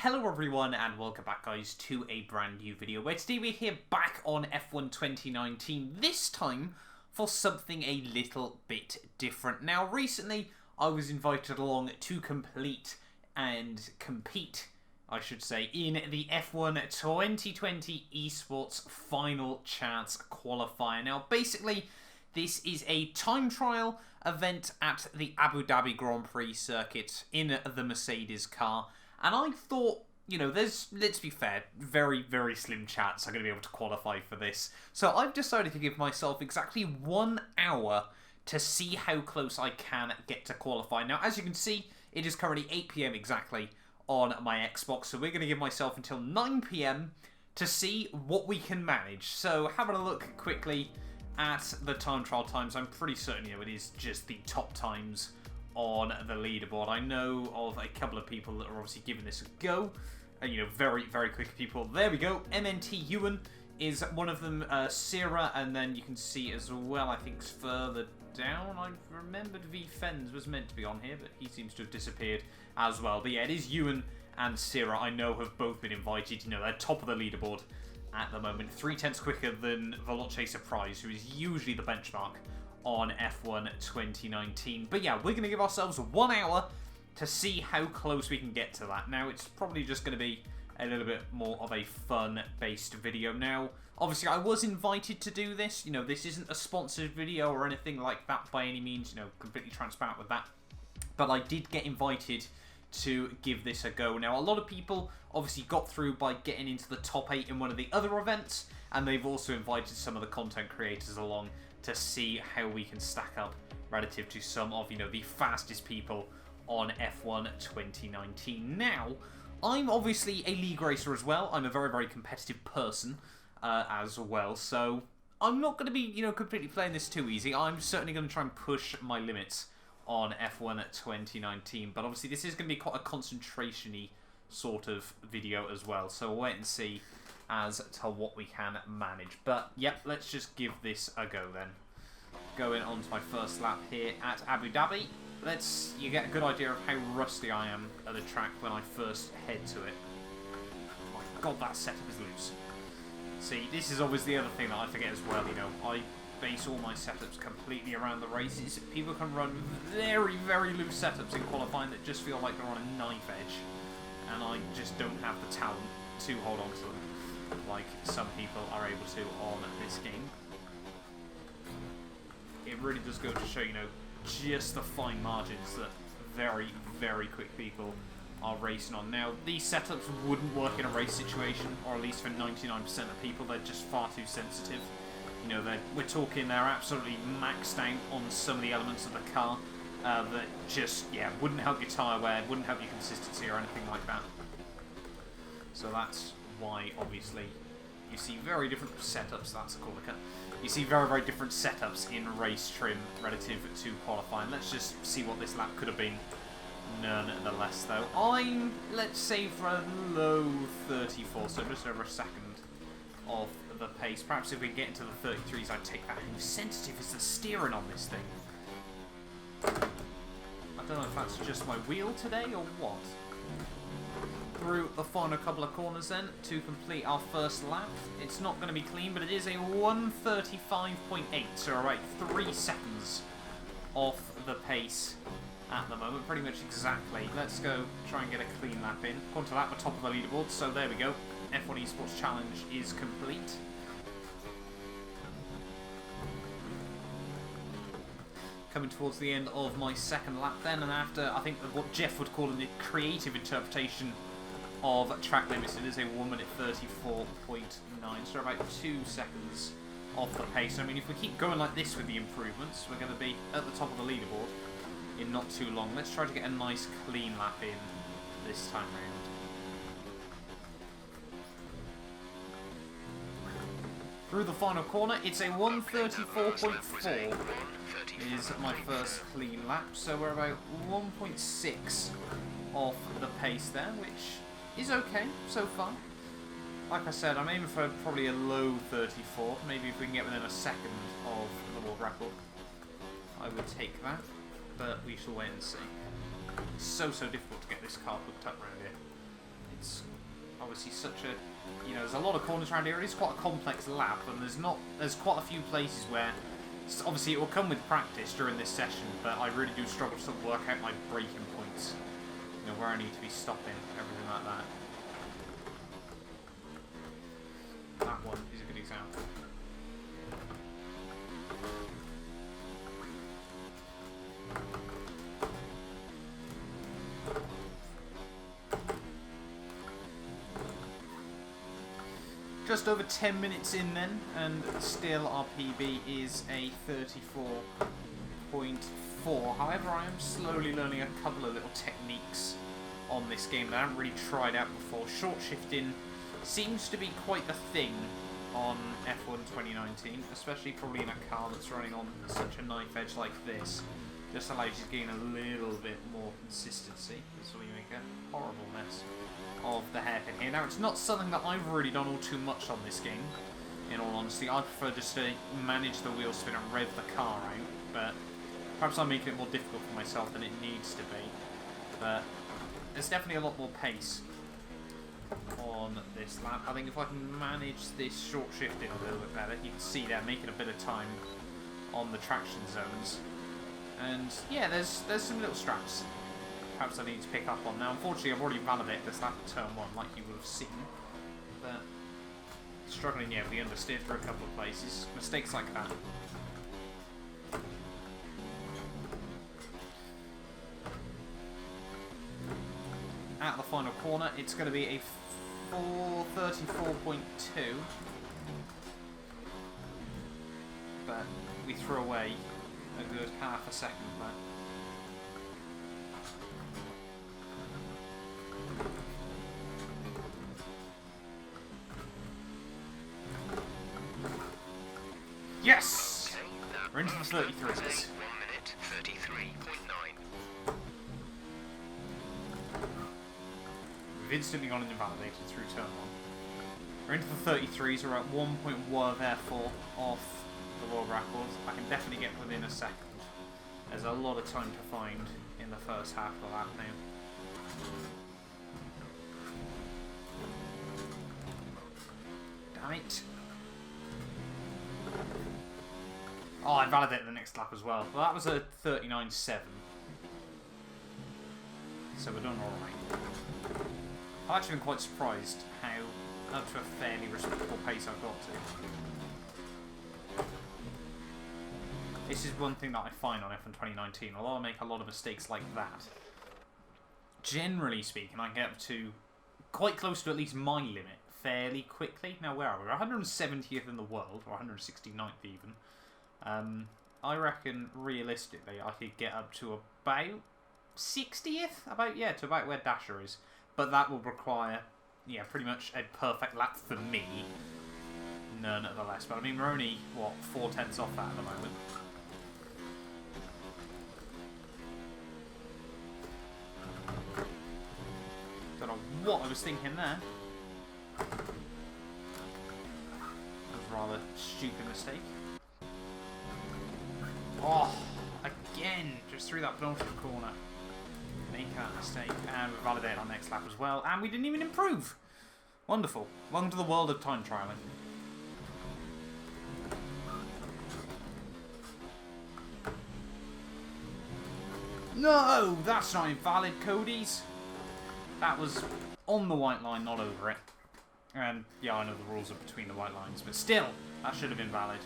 Hello everyone and welcome back guys to a brand new video where today we're here back on F1 2019, this time for something a little bit different. Now recently I was invited along to compete, I should say, in the F1 2020 Esports Final Chance Qualifier. Now basically this is a time trial event at the Abu Dhabi Grand Prix circuit in the Mercedes car. And I thought, you know, let's be fair, very, very slim chance I'm going to be able to qualify for this. So I've decided to give myself exactly 1 hour to see how close I can get to qualify. Now, as you can see, it is currently 8 PM exactly on my Xbox. So we're going to give myself until 9 PM to see what we can manage. So having a look quickly at the time trial times, I'm pretty certain, you know, it is just the top times on the leaderboard. I know of a couple of people that are obviously giving this a go. You know, very, very quick people. There we go. MNT Ewan is one of them. Sierra, and then you can see as well, I think further down, I remembered V Fens was meant to be on here, but he seems to have disappeared as well. But yeah, it is Ewan and Sierra, I know, have both been invited. You know, they're top of the leaderboard at the moment. 3/10 quicker than Veloce Surprise, who is usually the benchmark on F1 2019. But yeah, we're going to give ourselves 1 hour to see how close we can get to that. Now, it's probably just going to be a little bit more of a fun-based video. Now, obviously, I was invited to do this. You know, this isn't a sponsored video or anything like that by any means. You know, completely transparent with that. But I did get invited to give this a go. Now, a lot of people obviously got through by getting into the top 8 in one of the other events, and they've also invited some of the content creators along to see how we can stack up relative to some of, you know, the fastest people on F1 2019. Now, I'm obviously a league racer as well. I'm a very, very competitive person as well, so I'm not going to be, you know, completely playing this too easy. I'm certainly going to try and push my limits on F1 2019, but obviously this is going to be quite a concentration-y sort of video as well, so we'll wait and see as to what we can manage. But yep, let's just give this a go then. Going on to my first lap here at Abu Dhabi. You get a good idea of how rusty I am at the track when I first head to it. Oh my god, that setup is loose. See, this is always the other thing that I forget as well, you know. I base all my setups completely around the races. People can run very, very loose setups in qualifying that just feel like they're on a knife edge. And I just don't have the talent to hold on to them like some people are able to on this game. It really does go to show, you know, just the fine margins that very, very quick people are racing on. Now, these setups wouldn't work in a race situation, or at least for 99% of people. They're just far too sensitive. You know, we're talking they're absolutely maxed out on some of the elements of the car that just, yeah, wouldn't help your tyre wear, wouldn't help your consistency or anything like that. So that's why, obviously, you see very different setups. That's a corner cut. You see very, very different setups in race trim relative to qualifying. Let's just see what this lap could have been. Nonetheless, though, I'm, let's say, for a low 34, so just over a second of the pace. Perhaps if we get into the 33s, I'd take that. How sensitive is the steering on this thing? I don't know if that's just my wheel today or what. Through the final couple of corners then to complete our first lap. It's not going to be clean, but it is a 1:35.8, so about 3 seconds off the pace at the moment, pretty much exactly. Let's go try and get a clean lap in. According to that, we're top of the leaderboard, so there we go. F1 Esports Challenge is complete. Coming towards the end of my second lap then, and after, I think, what Jeff would call a creative interpretation of track limits, it is a 1:34.9, so about 2 seconds off the pace. I mean, if we keep going like this with the improvements, we're going to be at the top of the leaderboard in not too long. Let's try to get a nice clean lap in this time round. Through the final corner, it's a 1:34.4 is my first clean lap, so we're about 1.6 off the pace there, which is okay so far. Like I said, I'm aiming for probably a low 34. Maybe if we can get within a second of the world record, I would take that. But we shall wait and see. It's so difficult to get this car hooked up around here. It's obviously such a, you know, there's a lot of corners around here. It is quite a complex lap, and there's quite a few places where, obviously it will come with practice during this session, but I really do struggle to sort of work out my braking points, you know, where I need to be stopping, everything like that. That one is a good example. Just over 10 minutes in then, and still our PB is a 34.4. However, I am slowly learning a couple of little techniques on this game that I haven't really tried out before. Short shifting seems to be quite a thing on F1 2019, especially probably in a car that's running on such a knife edge like this. Just allows you to gain a little bit more consistency. This will make a horrible mess of the hairpin here. Now, it's not something that I've really done all too much on this game, in all honesty. I prefer just to manage the wheel spin and rev the car out, but perhaps I'm making it more difficult for myself than it needs to be. But there's definitely a lot more pace on this lap. I think if I can manage this short shifting a little bit better, you can see there making a bit of time on the traction zones. And yeah, there's some little straps perhaps I need to pick up on. Now, unfortunately, I've already validated this lap at turn 1, like you would have seen. But struggling, yeah, with the understeer through a couple of places. Mistakes like that. At the final corner, it's going to be a 434.2. But we threw away a good half a second there. Yes! We're into the 33s. 1 minute 33.9. We've instantly gone and invalidated through turn 1. We're into the 33s, we're at 1.1 therefore off the world record. I can definitely get within a second. There's a lot of time to find in the first half of the lap now. Damn it. Oh, I validated the next lap as well. Well, that was a 39.7. So we're doing alright. I've actually been quite surprised how up to a fairly respectable pace I've got to. This is one thing that I find on F1 2019. Although I make a lot of mistakes like that, generally speaking, I get up to quite close to at least my limit fairly quickly. Now, where are we? We're 170th in the world, or 169th even. I reckon, realistically, I could get up to about 60th? To about where Dasher is. But that will require, yeah, pretty much a perfect lap for me. Nonetheless. But I mean, we're only, what, 4/10 off that at the moment. Don't know what I was thinking there. That was a rather stupid mistake. Oh, again, just through that penultimate corner. Make that mistake. And we validate our next lap as well. And we didn't even improve. Wonderful. Welcome to the world of time trialing. No, that's not invalid, Cody's. That was on the white line, not over it. And yeah, I know the rules are between the white lines, but still, that should have been valid.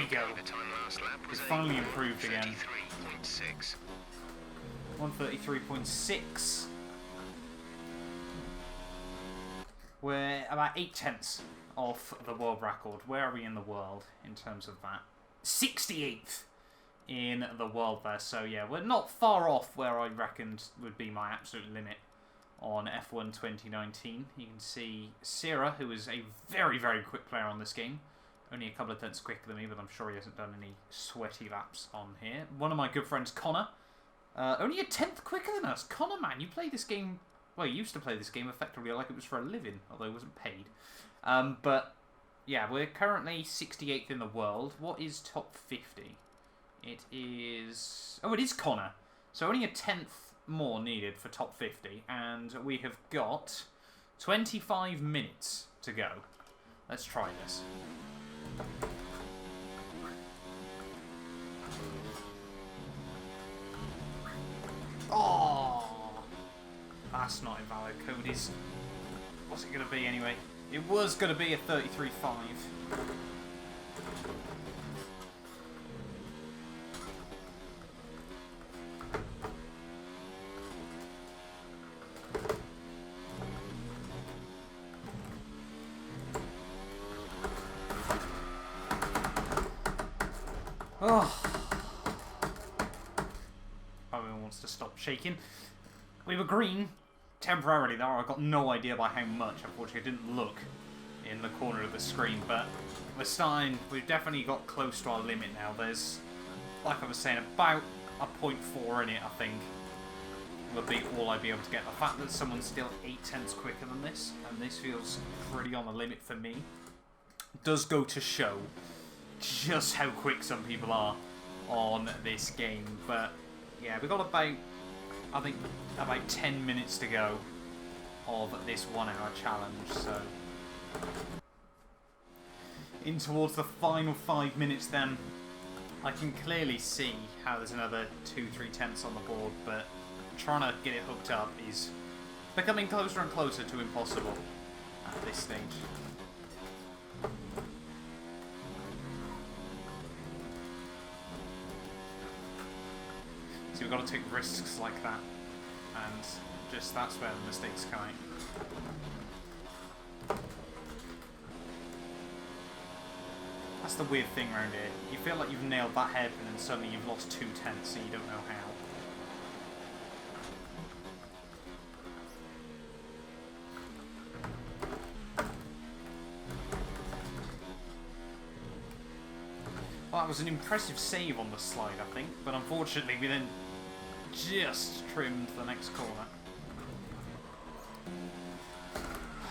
we go. The time last lap was It's finally improved again. 1:33.6. 1:33.6. We're about 0.8 off the world record. Where are we in the world in terms of that? 68th in the world there. So yeah, we're not far off where I reckoned would be my absolute limit on F1 2019. You can see Sierra, who is a very, very quick player on this game. Only a couple of tenths quicker than me, but I'm sure he hasn't done any sweaty laps on here. One of my good friends, Connor, only a tenth quicker than us. Connor, man, you play this game... Well, you used to play this game effectively like it was for a living, although it wasn't paid. But, yeah, we're currently 68th in the world. What is top 50? It is... Oh, it is Connor. So only a tenth more needed for top 50. And we have got 25 minutes to go. Let's try this. Oh! That's not invalid. Cody's... What's it going to be anyway? It was going to be a 33.5. Oh. Everyone wants to stop shaking. We were green temporarily there. I got no idea by how much. Unfortunately, I didn't look in the corner of the screen, but we're starting. We've definitely got close to our limit now. There's, like I was saying, about a 0.4 in it, I think, will be all I'd be able to get. The fact that someone's still 0.8 quicker than this, and this feels pretty on the limit for me, does go to show just how quick some people are on this game. But yeah, we've got about, I think, about 10 minutes to go of this 1 hour challenge, so in towards the final 5 minutes then. I can clearly see how there's another 2-3 tenths on the board, but trying to get it hooked up is becoming closer and closer to impossible at this stage. So we've got to take risks like that, and just that's where the mistakes come out. That's the weird thing around here. You feel like you've nailed that hairpin and suddenly you've lost 2 tenths and you don't know how. Well, that was an impressive save on the slide, I think, but unfortunately we then just trimmed the next corner.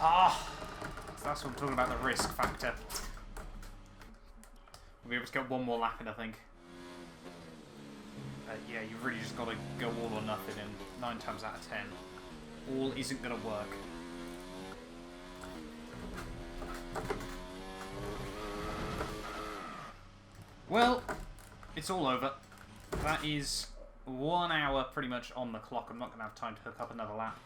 Ah, that's what I'm talking about, the risk factor. We'll be able to get one more lap in, I think. Yeah, you've really just got to go all or nothing, and 9 times out of 10, all isn't going to work. Well, it's all over. That is 1 hour pretty much on the clock. I'm not going to have time to hook up another lap.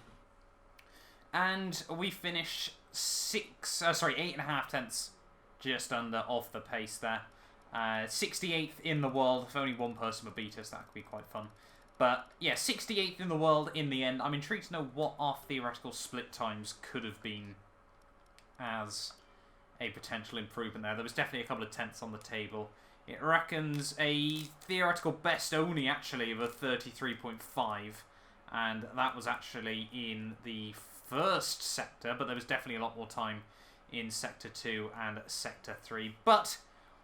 And we finish 8.5 tenths just under off the pace there. 68th in the world. If only one person would beat us, that could be quite fun. But yeah, 68th in the world in the end. I'm intrigued to know what our theoretical split times could have been as a potential improvement there. There was definitely a couple of tenths on the table. It reckons a theoretical best only, actually, of a 33.5. And that was actually in the first sector, but there was definitely a lot more time in Sector 2 and Sector 3. But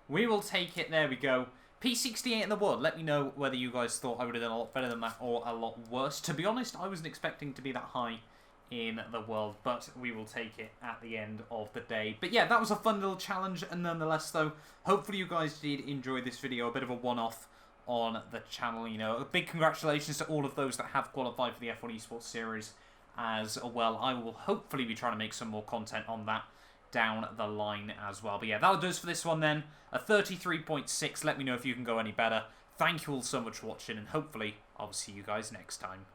we will take it. There we go. P68 in the world. Let me know whether you guys thought I would have done a lot better than that or a lot worse. To be honest, I wasn't expecting to be that high in the world, but we will take it at the end of the day. But yeah, that was a fun little challenge, and nonetheless, though, hopefully you guys did enjoy this video. A bit of a one-off on the channel, you know. A big congratulations to all of those that have qualified for the F1 Esports Series as well. I will hopefully be trying to make some more content on that down the line as well. But yeah, that'll do us for this one then. A 33.6. Let me know if you can go any better. Thank you all so much for watching, and hopefully I'll see you guys next time.